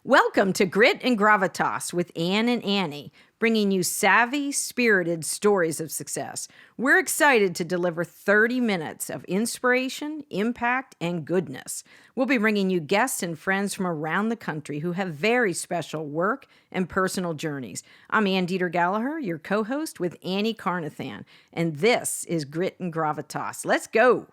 Welcome to Grit and Gravitas with Ann and Annie, bringing you savvy, spirited stories of success. We're excited to deliver 30 minutes of inspiration, impact, and goodness. We'll be bringing you guests and friends from around the country who have very special work and personal journeys. I'm Ann Deeter Gallaher, your co-host with Annie Carnathan, and this is Grit and Gravitas. Let's go.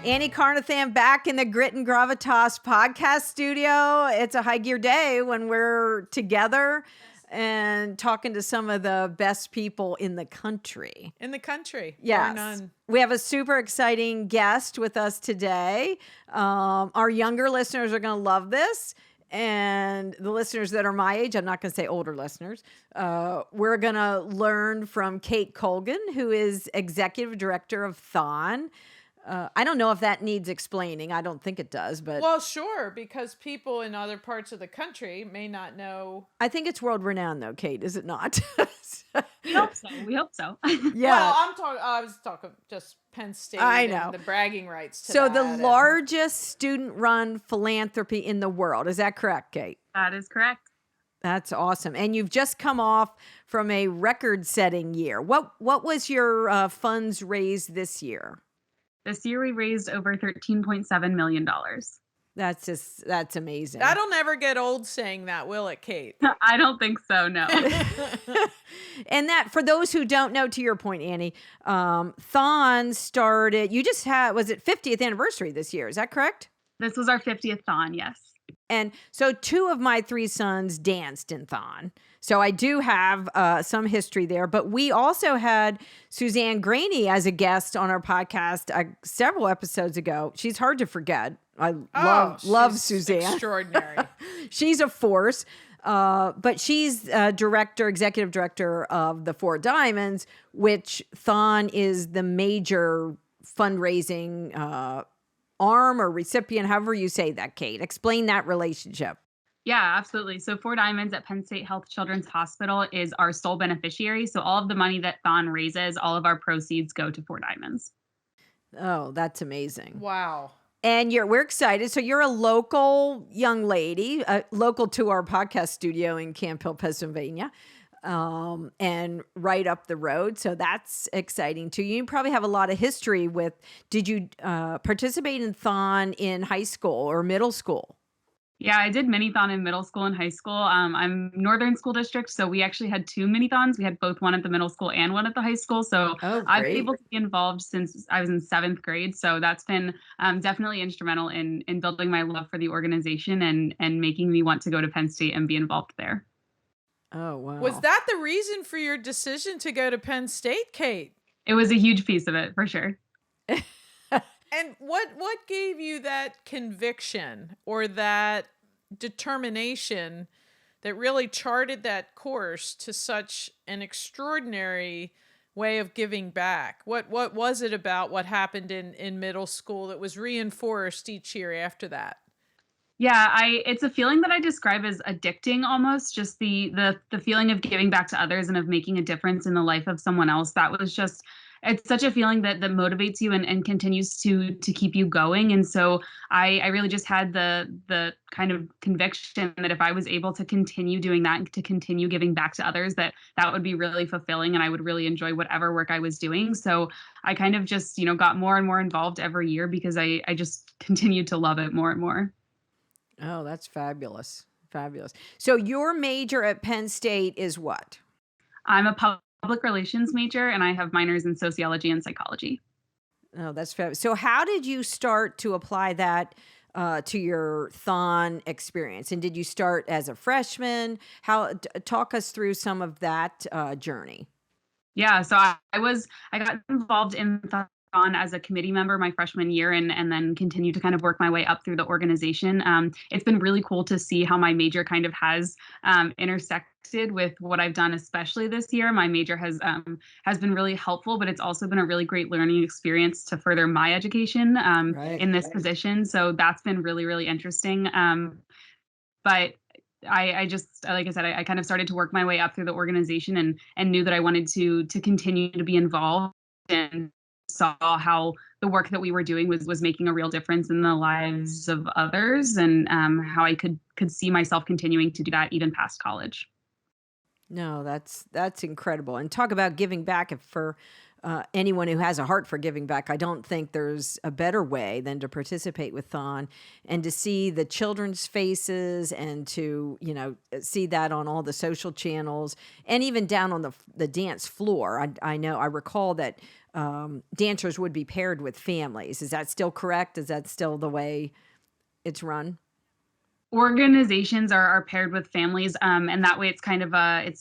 Annie Carnathan back in the Grit and Gravitas podcast studio. It's a high gear day when we're together and talking to some of the best people in the country. Yes. None. We have a super exciting guest with us today. Our younger listeners are going to love this. And the listeners that are my age, I'm not going to say older listeners, we're going to learn from Kate Colgan, who is Executive Director of THON. I don't know if that needs explaining. I don't think it does, but... Well, sure, because people in other parts of the country may not know. I think it's world renowned, though, Kate, is it not? We hope so. Yeah. Well, I was talking just Penn State. I know. And the bragging rights to so that. The largest student-run philanthropy in the world. Is that correct, Kate? That is correct. That's awesome. And you've just come off from a record-setting year. What was your funds raised this year? This year we raised over $13.7 million. That's amazing. That'll never get old saying that, will it, Kate? I don't think so, no. And that, for those who don't know, to your point, Annie, THON started, you just had, was it 50th anniversary this year? Is that correct? This was our 50th THON, yes. And so 2 of my 3 sons danced in THON. So I do have some history there. But we also had Suzanne Graney as a guest on our podcast several episodes ago. She's hard to forget. I love Suzanne. Extraordinary. She's a force. But she's executive director of the Four Diamonds, which THON is the major fundraising arm or recipient, however you say that, Kate. Explain that relationship. Yeah, absolutely. So Four Diamonds at Penn State Health Children's Hospital is our sole beneficiary. So all of the money that THON raises, all of our proceeds go to Four Diamonds. Oh, that's amazing. Wow. And we're excited. So you're a local young lady, local to our podcast studio in Camp Hill, Pennsylvania, and right up the road. So that's exciting too. You probably have a lot of history with, did you participate in THON in high school or middle school? Yeah, I did mini-thon in middle school and high school. I'm Northern School District, so we actually had 2 mini-thons. We had both one at the middle school and one at the high school. So I've been able to be involved since I was in 7th grade. So that's been definitely instrumental in building my love for the organization and making me want to go to Penn State and be involved there. Oh, wow. Was that the reason for your decision to go to Penn State, Kate? It was a huge piece of it, for sure. And what gave you that conviction or that determination that really charted that course to such an extraordinary way of giving back? What was it about what happened in middle school that was reinforced each year after that? Yeah, it's a feeling that I describe as addicting almost, just the feeling of giving back to others and of making a difference in the life of someone else. That was just, it's such a feeling that motivates you and continues to keep you going. And so I really just had the kind of conviction that if I was able to continue doing that and to continue giving back to others, that would be really fulfilling and I would really enjoy whatever work I was doing. So I kind of just, got more and more involved every year because I just continued to love it more and more. Oh, that's fabulous. Fabulous. So your major at Penn State is what? I'm a public relations major and I have minors in sociology and psychology. Oh, that's fabulous. So how did you start to apply that to your THON experience? And did you start as a freshman? Talk us through some of that journey. Yeah, so I got involved in THON as a committee member my freshman year and then continue to kind of work my way up through the organization. It's been really cool to see how my major kind of has intersected with what I've done, especially this year. My major has been really helpful, but it's also been a really great learning experience to further my education in this position. So that's been really, really interesting. But I just, like I said, I kind of started to work my way up through the organization and knew that I wanted to continue to be involved, and saw how the work that we were doing was making a real difference in the lives of others, and how I could see myself continuing to do that even past college. No, that's incredible. And talk about giving back. If for anyone who has a heart for giving back, I don't think there's a better way than to participate with Thon and to see the children's faces and to, see that on all the social channels and even down on the dance floor. I recall that dancers would be paired with families. Is that still correct? Is that still the way it's run? Organizations are paired with families, and that way it's kind of a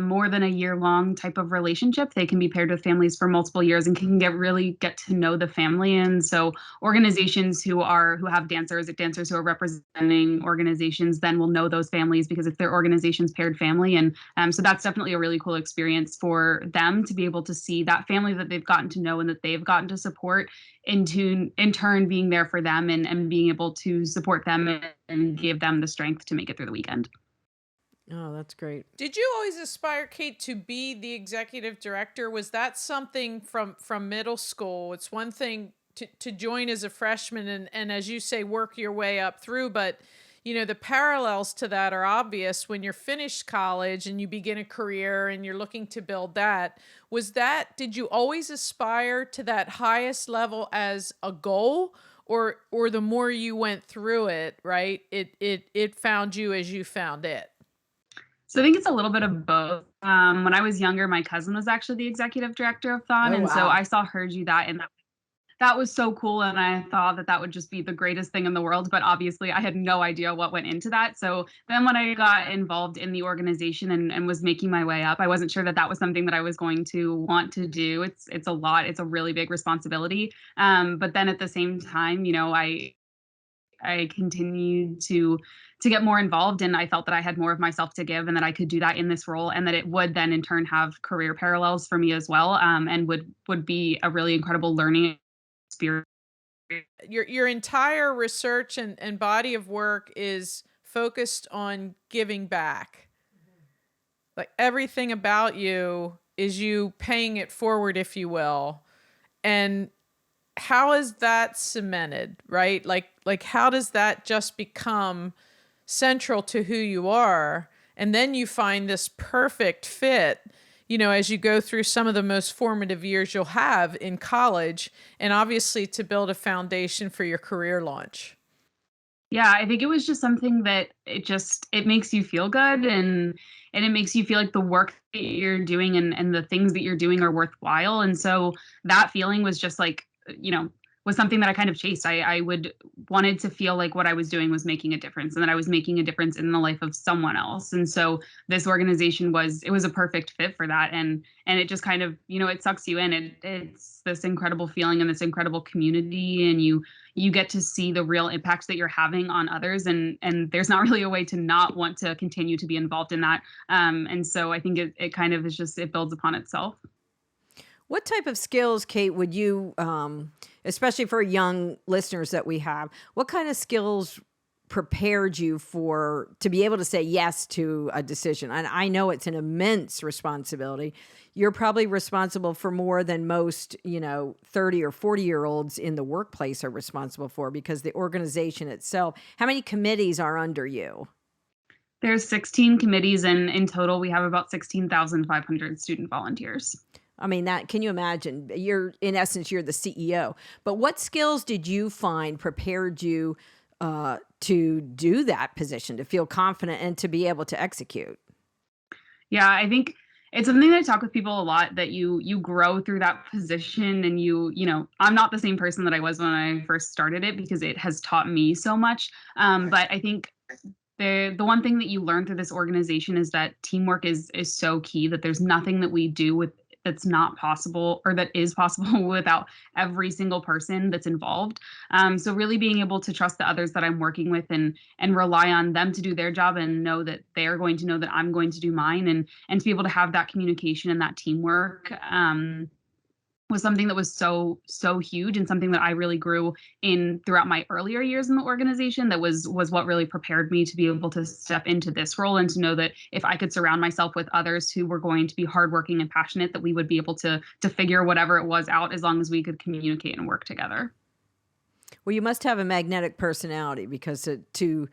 more than a year long type of relationship. They can be paired with families for multiple years and can really get to know the family. And so organizations who have dancers who are representing organizations then will know those families because it's their organization's paired family. And so that's definitely a really cool experience for them to be able to see that family that they've gotten to know and that they've gotten to support, in turn being there for them and being able to support them and give them the strength to make it through the weekend. Oh, that's great. Did you always aspire, Kate, to be the executive director? Was that something from middle school? It's one thing to join as a freshman and as you say, work your way up through, but the parallels to that are obvious when you're finished college and you begin a career and you're looking to build that. Did you always aspire to that highest level as a goal, or the more you went through it, right? It found you as you found it? So I think it's a little bit of both. When I was younger, my cousin was actually the executive director of THON, Oh, and so wow. I saw her do that, and that was so cool, and I thought that would just be the greatest thing in the world, but obviously I had no idea what went into that. So then when I got involved in the organization and was making my way up, I wasn't sure that was something that I was going to want to do. It's a lot. It's a really big responsibility. But then at the same time, I continued to get more involved, and I felt that I had more of myself to give and that I could do that in this role, and that it would then in turn have career parallels for me as well, and would be a really incredible learning experience. Your entire research and body of work is focused on giving back. Like everything about you is you paying it forward, if you will. And how is that cemented, right? Like how does that just become central to who you are? And then you find this perfect fit, as you go through some of the most formative years you'll have in college, and obviously to build a foundation for your career launch. Yeah, I think it was just something that it makes you feel good, and it makes you feel like the work that you're doing and the things that you're doing are worthwhile. And so that feeling was just like, was something that I kind of chased. I wanted to feel like what I was doing was making a difference and that I was making a difference in the life of someone else. And so this organization was a perfect fit for that. And it just kind of, it sucks you in. It's this incredible feeling and this incredible community, and you get to see the real impact that you're having on others. And there's not really a way to not want to continue to be involved in that. And so I think it kind of is just, it builds upon itself. What type of skills, Kate, would you, especially for young listeners that we have, what kind of skills prepared you to be able to say yes to a decision? And I know it's an immense responsibility. You're probably responsible for more than most, 30 or 40-year-olds in the workplace are responsible for, because the organization itself. How many committees are under you? There's 16 committees, and in total, we have about 16,500 student volunteers. I mean, can you imagine? In essence, you're the CEO. But what skills did you find prepared you to do that position, to feel confident and to be able to execute? Yeah, I think it's something that I talk with people a lot, that you grow through that position, and I'm not the same person that I was when I first started it, because it has taught me so much. But I think the one thing that you learn through this organization is that teamwork is so key, that there's nothing that we do that's not possible, or that is possible, without every single person that's involved. So really being able to trust the others that I'm working with, and rely on them to do their job, and know that they're going to know that I'm going to do mine, and to be able to have that communication and that teamwork. was something that was so huge, and something that I really grew in throughout my earlier years in the organization. That was what really prepared me to be able to step into this role, and to know that if I could surround myself with others who were going to be hardworking and passionate, that we would be able to figure whatever it was out, as long as we could communicate and work together. Well, you must have a magnetic personality, because to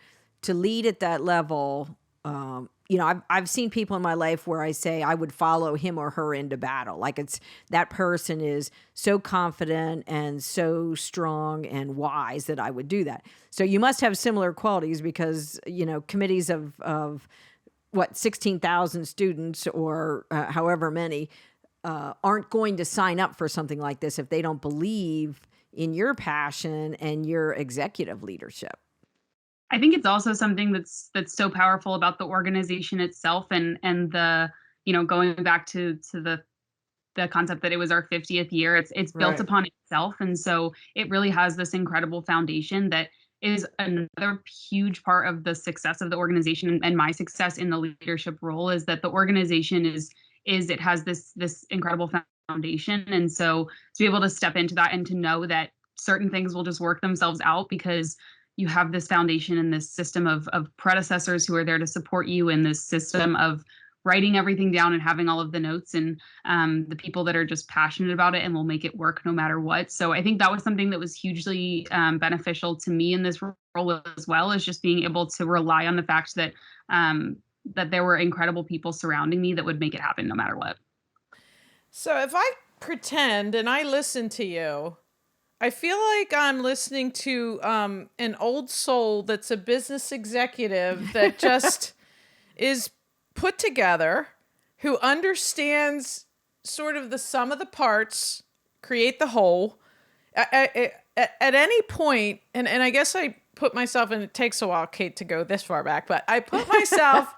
lead at that level, I've seen people in my life where I say I would follow him or her into battle. Like, it's that person is so confident and so strong and wise that I would do that. So you must have similar qualities, because, committees of 16,000 students or however many aren't going to sign up for something like this if they don't believe in your passion and your executive leadership. I think it's also something that's so powerful about the organization itself, and the, going back to the concept that it was our 50th year. It's built Right. upon itself, and so it really has this incredible foundation that is another huge part of the success of the organization, and my success in the leadership role, is that the organization it has this incredible foundation. And so to be able to step into that, and to know that certain things will just work themselves out, because you have this foundation and this system of predecessors who are there to support you, and this system of writing everything down and having all of the notes, and the people that are just passionate about it and will make it work no matter what. So I think that was something that was hugely beneficial to me in this role as well, is just being able to rely on the fact that that there were incredible people surrounding me that would make it happen no matter what. So if I pretend and I listen to you, I feel like I'm listening to an old soul that's a business executive that just is put together, who understands sort of the sum of the parts, create the whole. At any point, and I guess I put myself, and it takes a while, Kate, to go this far back, but I put myself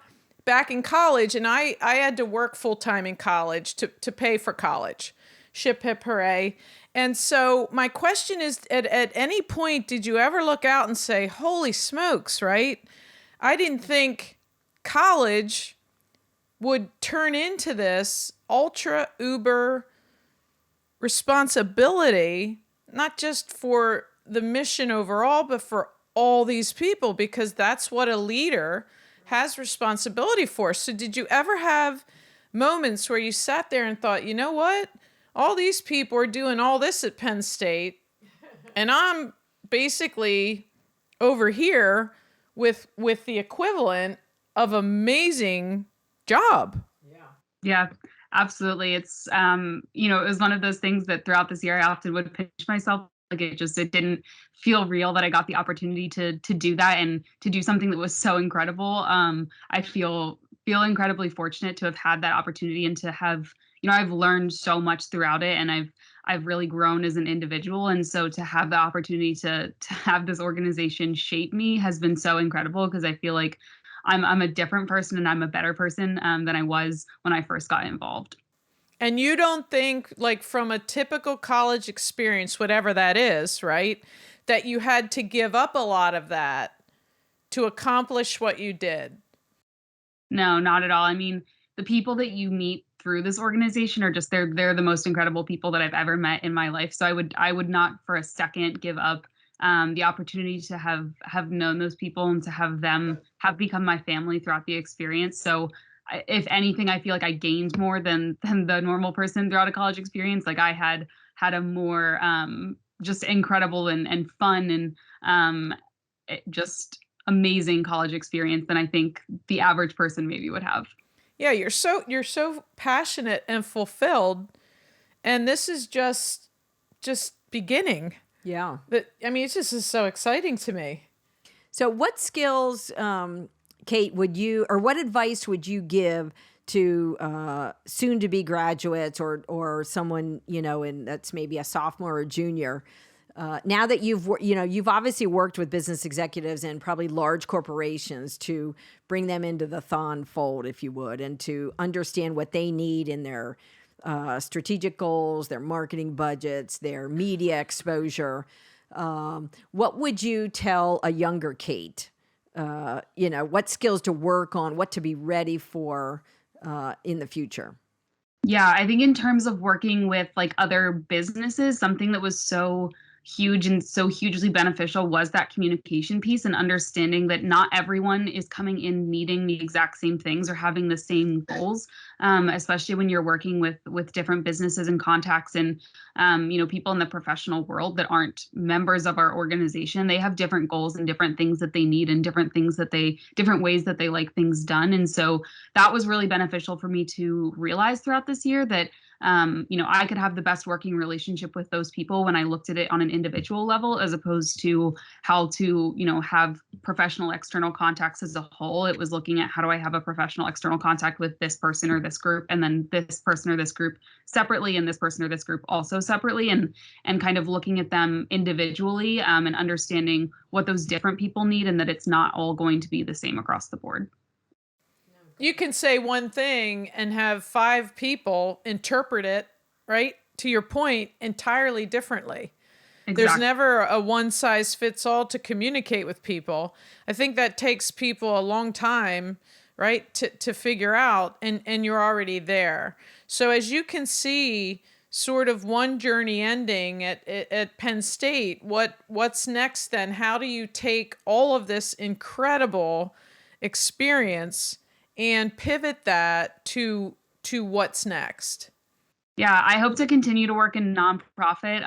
back in college, and I had to work full-time in college to pay for college. Ship, hip, hooray. And so my question is, at any point, did you ever look out and say, holy smokes, right? I didn't think college would turn into this ultra uber responsibility, not just for the mission overall, but for all these people, because that's what a leader has responsibility for. So did you ever have moments where you sat there and thought, you know what? All these people are doing all this at Penn State, and I'm basically over here with the equivalent of amazing job. Yeah, absolutely. It's, it was one of those things that throughout this year I often would pinch myself. Like, it didn't feel real that I got the opportunity to do that, and to do something that was so incredible. I feel incredibly fortunate to have had that opportunity, and to have, I've learned so much throughout it, and I've really grown as an individual. And so to have the opportunity to have this organization shape me has been so incredible, because I feel like I'm a different person, and I'm a better person than I was when I first got involved. And you don't think, like, from a typical college experience, whatever that is, right, that you had to give up a lot of that to accomplish what you did? No, not at all. I mean, the people that you meet through this organization are just, they're the most incredible people that I've ever met in my life. So I would not for a second give up the opportunity to have known those people, and to have them have become my family throughout the experience. So if anything, I feel like I gained more than the normal person throughout a college experience. Like, I had a more just incredible and fun and just amazing college experience than I think the average person maybe would have. Yeah, you're so passionate and fulfilled, and this is just beginning. Yeah. It just is so exciting to me. So what skills, Kate, what advice would you give to soon-to-be graduates, or someone, that's maybe a sophomore or junior, now that you've obviously worked with business executives and probably large corporations to bring them into the THON fold, if you would, and to understand what they need in their strategic goals, their marketing budgets, their media exposure. What would you tell a younger Kate? What skills to work on, what to be ready for in the future? Yeah, I think in terms of working with like other businesses, something that was so huge and so hugely beneficial was that communication piece and understanding that not everyone is coming in needing the exact same things or having the same goals, especially when you're working with different businesses and contacts and people in the professional world that aren't members of our organization. They have different goals and different things that they need and different ways that they like things done. And so that was really beneficial for me to realize throughout this year that I could have the best working relationship with those people when I looked at it on an individual level, as opposed to how to, have professional external contacts as a whole. It was looking at how do I have a professional external contact with this person or this group, and then this person or this group separately, and this person or this group also separately, and kind of looking at them individually, and understanding what those different people need, and that it's not all going to be the same across the board. You can say one thing and have 5 people interpret it, right, to your point, entirely differently. Exactly. There's never a one size fits all to communicate with people. I think that takes people a long time, right, to figure out, and you're already there. So as you can see, sort of one journey ending at Penn State, what's next then? How do you take all of this incredible experience and pivot that to what's next? Yeah, I hope to continue to work in nonprofit.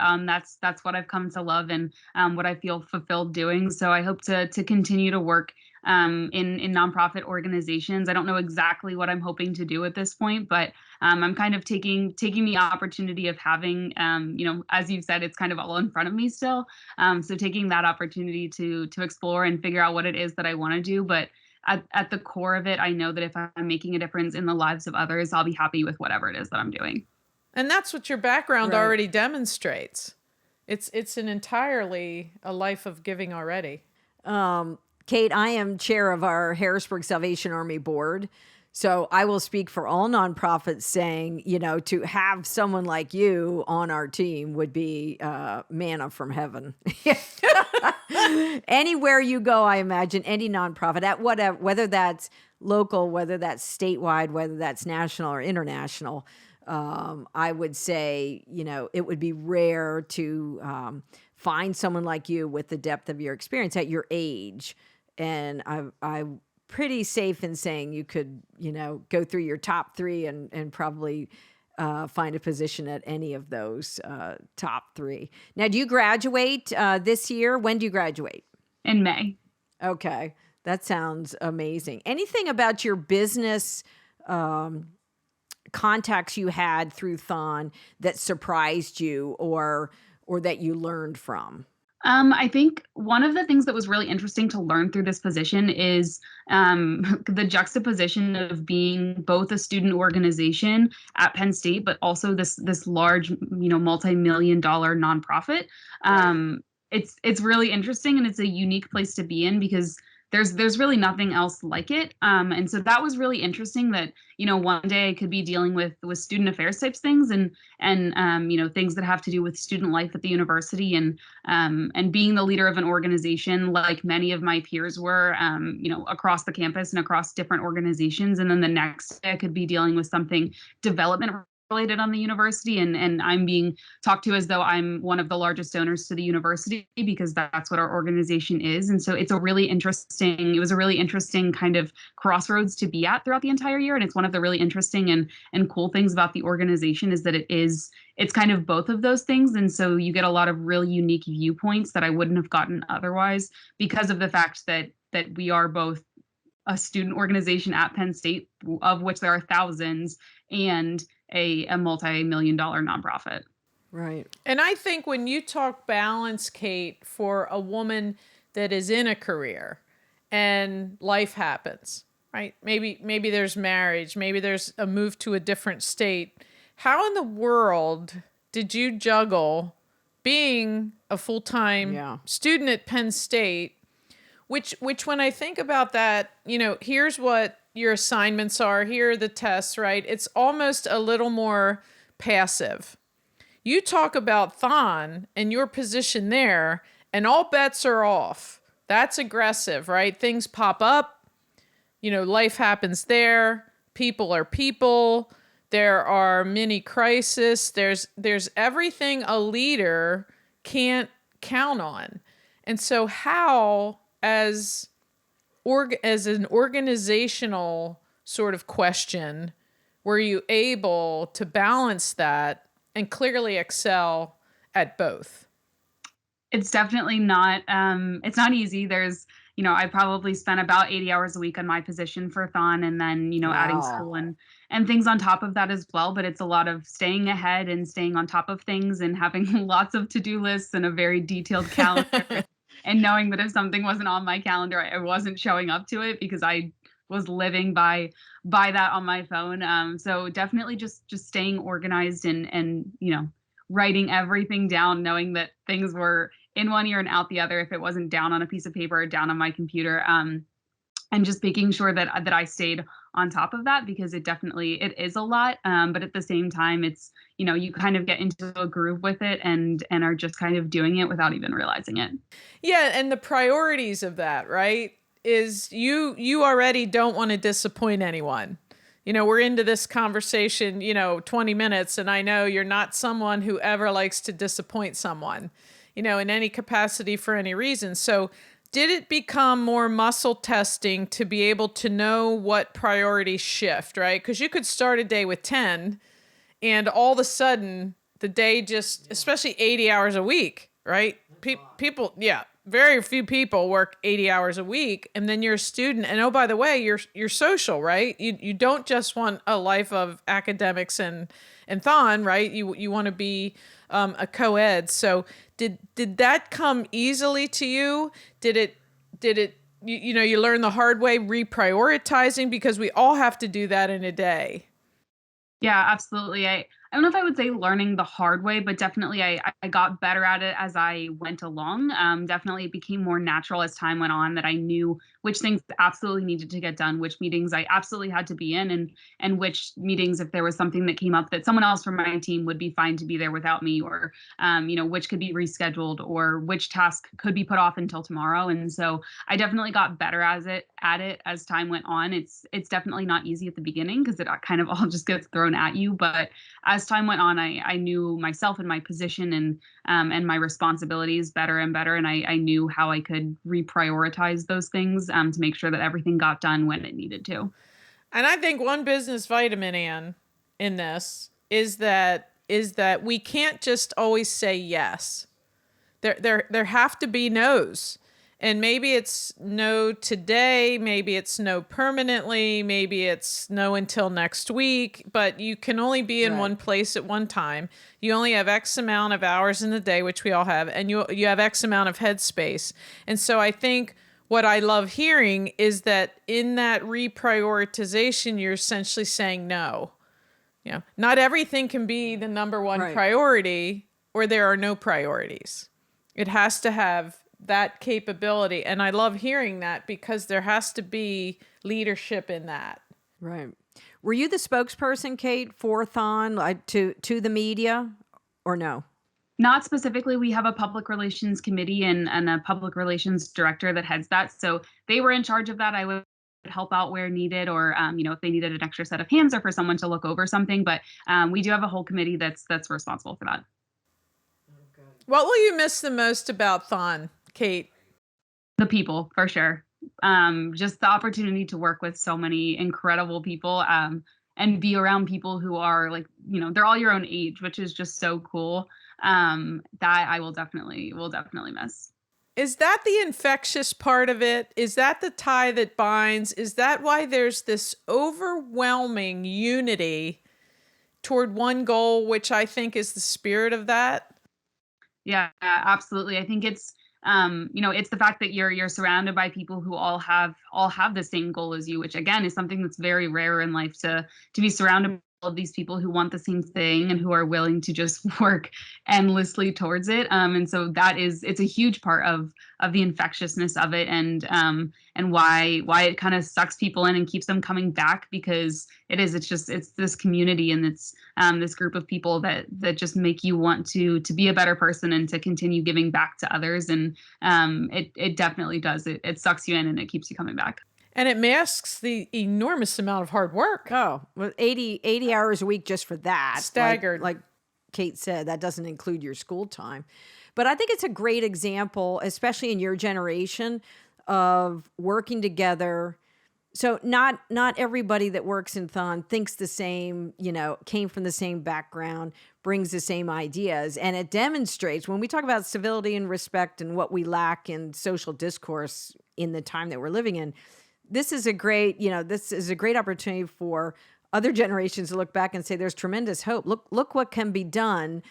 That's what I've come to love and what I feel fulfilled doing. So I hope to continue to work in nonprofit organizations. I don't know exactly what I'm hoping to do at this point, but I'm kind of taking the opportunity of having, as you've said, it's kind of all in front of me still. So taking that opportunity to explore and figure out what it is that I want to do, but at the core of it, I know that if I'm making a difference in the lives of others, I'll be happy with whatever it is that I'm doing. And that's what your background already demonstrates. It's an entirely a life of giving already. Kate, I am chair of our Harrisburg Salvation Army board. So I will speak for all nonprofits saying, to have someone like you on our team would be manna from heaven. Anywhere you go, I imagine, any nonprofit, at whatever, whether that's local, whether that's statewide, whether that's national or international, I would say, it would be rare to find someone like you with the depth of your experience at your age. And I'm pretty safe in saying you could, go through your top 3 and probably find a position at any of those top 3. Now, do you graduate this year? When do you graduate? In May. Okay. That sounds amazing. Anything about your business contacts you had through THON that surprised you or that you learned from? I think one of the things that was really interesting to learn through this position is the juxtaposition of being both a student organization at Penn State, but also this large, multi-million-dollar nonprofit. It's really interesting, and it's a unique place to be in because there's really nothing else like it. And so that was really interesting that, one day I could be dealing with student affairs types things and things that have to do with student life at the university and being the leader of an organization like many of my peers were, across the campus and across different organizations. And then the next day I could be dealing with something development related on the university, and I'm being talked to as though I'm one of the largest donors to the university because that's what our organization is. And so it was a really interesting kind of crossroads to be at throughout the entire year. And it's one of the really interesting and cool things about the organization is that it's kind of both of those things. And so you get a lot of really unique viewpoints that I wouldn't have gotten otherwise because of the fact that we are both a student organization at Penn State, of which there are thousands, and a multi-million-dollar nonprofit. Right. And I think when you talk balance, Kate, for a woman that is in a career and life happens, right? Maybe there's marriage, maybe there's a move to a different state. How in the world did you juggle being a full-time student at Penn State, which when I think about that, here's what your assignments are, here are the tests, right? It's almost a little more passive. You talk about THON and your position there, and all bets are off. That's aggressive, right? Things pop up, life happens there. People are people. There are mini crisis. There's everything a leader can't count on. And so how, as an organizational sort of question, were you able to balance that and clearly excel at both? It's definitely not, it's not easy. There's, I probably spent about 80 hours a week on my position for THON, and then, adding Wow. school and things on top of that as well. But it's a lot of staying ahead and staying on top of things and having lots of to-do lists and a very detailed calendar and knowing that if something wasn't on my calendar, I wasn't showing up to it because I was living by that on my phone. So definitely just staying organized and writing everything down, knowing that things were in one ear and out the other if it wasn't down on a piece of paper or down on my computer. And just making sure that I stayed on top of that, because it is a lot. But at the same time, it's, you kind of get into a groove with it and are just kind of doing it without even realizing it. Yeah. And the priorities of that, right, is you already don't want to disappoint anyone. We're into this conversation, 20 minutes, and I know you're not someone who ever likes to disappoint someone, in any capacity for any reason. So did it become more muscle testing to be able to know what priorities shift, right? Because you could start a day with 10 and all of a sudden the day just, especially 80 hours a week, right? People, yeah. Very few people work 80 hours a week, and then you're a student. And oh, by the way, you're social, right? You don't just want a life of academics and THON, right? You want to be a co-ed. So did that come easily to you? Did it you learn the hard way reprioritizing, because we all have to do that in a day? Yeah, absolutely. I don't know if I would say learning the hard way, but definitely I got better at it as I went along. Definitely it became more natural as time went on, that I knew which things absolutely needed to get done, which meetings I absolutely had to be in, and which meetings, if there was something that came up that someone else from my team would be fine to be there without me, or which could be rescheduled, or which task could be put off until tomorrow. And so I definitely got better at it as time went on. It's definitely not easy at the beginning, because it kind of all just gets thrown at you. But as time went on, I knew myself and my position and my responsibilities better and better. And I knew how I could reprioritize those things to make sure that everything got done when it needed to. And I think one business vitamin, Ann, in this is that we can't just always say yes. There have to be no's. And maybe it's no today, maybe it's no permanently, maybe it's no until next week, but you can only be in one place at one time. You only have X amount of hours in the day, which we all have, and you have X amount of headspace. And so I think what I love hearing is that in that reprioritization, you're essentially saying no. Not everything can be the number one priority, or there are no priorities. It has to have that capability. And I love hearing that, because there has to be leadership in that. Right. Were you the spokesperson, Kate, for THON, like to the media, or no? Not specifically. We have a public relations committee and a public relations director that heads that. So they were in charge of that. I would help out where needed, or if they needed an extra set of hands or for someone to look over something. But we do have a whole committee that's responsible for that. What will you miss the most about THON, Kate? The people, for sure. Just the opportunity to work with so many incredible people, and be around people who are like, they're all your own age, which is just so cool. That I will definitely miss. Is that the infectious part of it? Is that the tie that binds? Is that why there's this overwhelming unity toward one goal, which I think is the spirit of that? Yeah, absolutely. I think it's it's the fact that you're surrounded by people who all have the same goal as you, which again is something that's very rare in life, to be surrounded by all of these people who want the same thing and who are willing to just work endlessly towards it. And so it's a huge part of the infectiousness of it, and why it kind of sucks people in and keeps them coming back, because it's this community, and it's this group of people that just make you want to be a better person and to continue giving back to others. And it definitely does. It sucks you in and it keeps you coming back. And it masks the enormous amount of hard work. Oh, well, 80 hours a week just for that. Staggered. Like Kate said, that doesn't include your school time. But I think it's a great example, especially in your generation, of working together. So not everybody that works in THON thinks the same, came from the same background, brings the same ideas. And it demonstrates, when we talk about civility and respect and what we lack in social discourse in the time that we're living in, this is a great opportunity for other generations to look back and say, there's tremendous hope. Look what can be done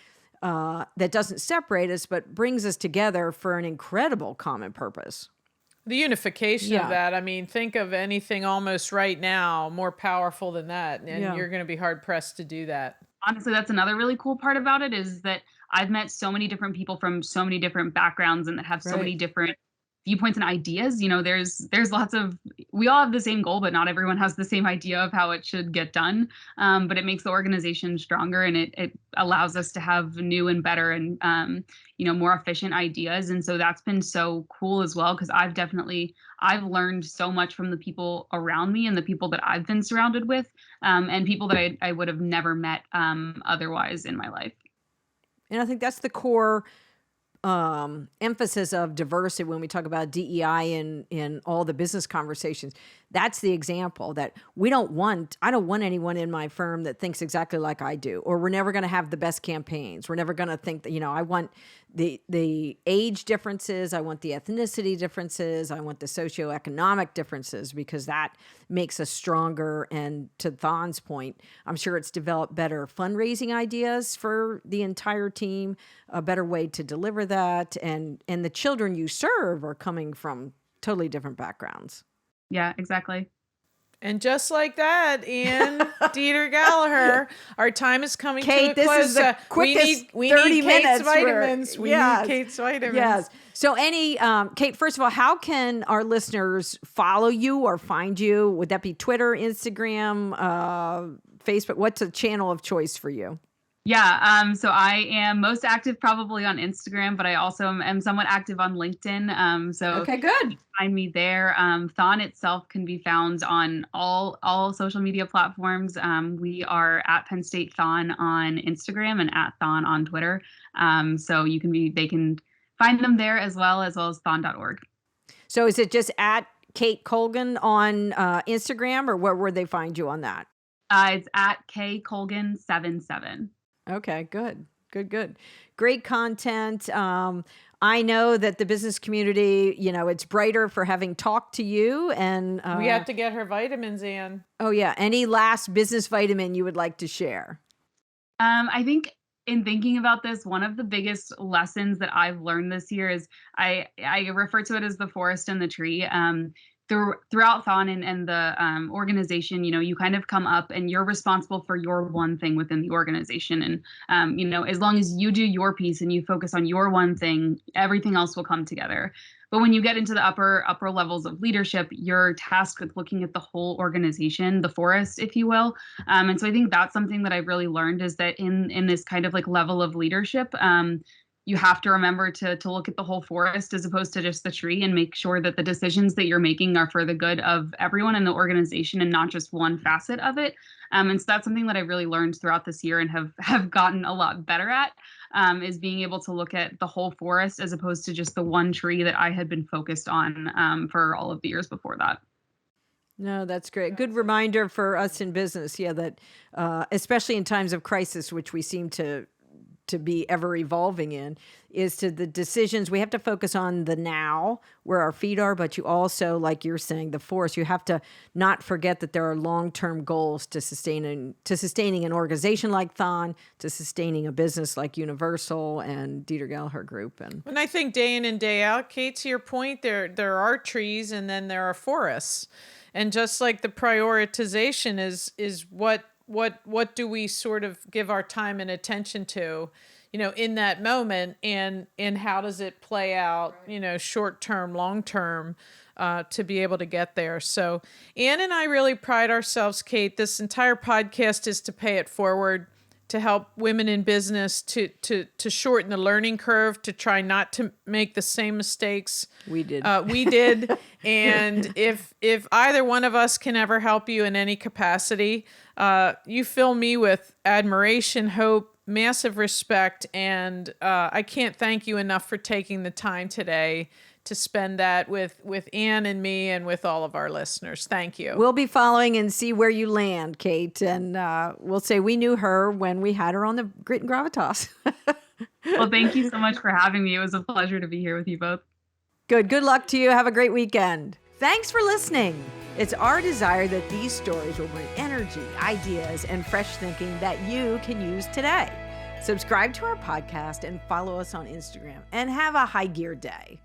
that doesn't separate us, but brings us together for an incredible common purpose. The unification of that. I mean, think of anything almost right now more powerful than that. And you're going to be hard pressed to do that. Honestly, that's another really cool part about it, is that I've met so many different people from so many different backgrounds and that have so many different viewpoints and ideas. There's lots of, we all have the same goal, but not everyone has the same idea of how it should get done. But it makes the organization stronger, and it allows us to have new and better and, more efficient ideas. And so that's been so cool as well, because I've learned so much from the people around me and the people that I've been surrounded with, and people that I would have never met otherwise in my life. And I think that's the core emphasis of diversity when we talk about DEI in all the business conversations. That's the example that I don't want anyone in my firm that thinks exactly like I do, or we're never going to have the best campaigns. We're never going to think that, I want the age differences. I want the ethnicity differences. I want the socioeconomic differences, because that makes us stronger. And to THON's point, I'm sure it's developed better fundraising ideas for the entire team, a better way to deliver that. And the children you serve are coming from totally different backgrounds. Yeah, exactly. And just like that, Ian, Deeter, Gallaher, our time is coming Kate, to a close. This is the quickest we 30 need minutes. Kate's vitamins. We need Kate's vitamins. Yes. So Kate, first of all, how can our listeners follow you or find you? Would that be Twitter, Instagram, Facebook? What's a channel of choice for you? Yeah, so I am most active probably on Instagram, but I also am somewhat active on LinkedIn. So okay, good. Find me there. THON itself can be found on all social media platforms. We are at Penn State THON on Instagram and at THON on Twitter. So they can find them there as well as thon.org. So is it just at Kate Colgan on Instagram, or where would they find you on that? It's at Kate Colgan 77. Okay, good. Great content. I know that the business community, it's brighter for having talked to you, and we have to get her vitamins, Ann. Oh yeah. Any last business vitamin you would like to share? I think in thinking about this, one of the biggest lessons that I've learned this year is I refer to it as the forest and the tree. Throughout THON and the organization, you kind of come up and you're responsible for your one thing within the organization. And, as long as you do your piece and you focus on your one thing, everything else will come together. But when you get into the upper levels of leadership, you're tasked with looking at the whole organization, the forest, if you will. And so I think that's something that I've really learned, is that in this kind of like level of leadership, you have to remember to look at the whole forest as opposed to just the tree, and make sure that the decisions that you're making are for the good of everyone in the organization and not just one facet of it. And so that's something that I really learned throughout this year and have gotten a lot better at, is being able to look at the whole forest as opposed to just the one tree that I had been focused on for all of the years before that. No, that's great. Good reminder for us in business. Yeah, that especially in times of crisis, which we seem to be ever evolving in, is to the decisions. We have to focus on the now, where our feet are, but you also, like you're saying, the forest, you have to not forget that there are long-term goals to sustaining an organization like THON, to sustaining a business like Universal and Deeter Gallaher Group. And I think day in and day out, Kate, to your point, there are trees and then there are forests. And just like the prioritization is what do we sort of give our time and attention to, in that moment, and how does it play out, short term, long term, to be able to get there. So Ann and I really pride ourselves, Kate. This entire podcast is to pay it forward. to help women in business to shorten the learning curve, to try not to make the same mistakes We did. we did. And if either one of us can ever help you in any capacity, you fill me with admiration, hope, massive respect, and I can't thank you enough for taking the time today to spend that with Ann and me and with all of our listeners. Thank you. We'll be following and see where you land, Kate. And we'll say we knew her when we had her on the Grit and Gravitas. Well, thank you so much for having me. It was a pleasure to be here with you both. Good luck to you. Have a great weekend. Thanks for listening. It's our desire that these stories will bring energy, ideas, and fresh thinking that you can use today. Subscribe to our podcast and follow us on Instagram, and have a high gear day.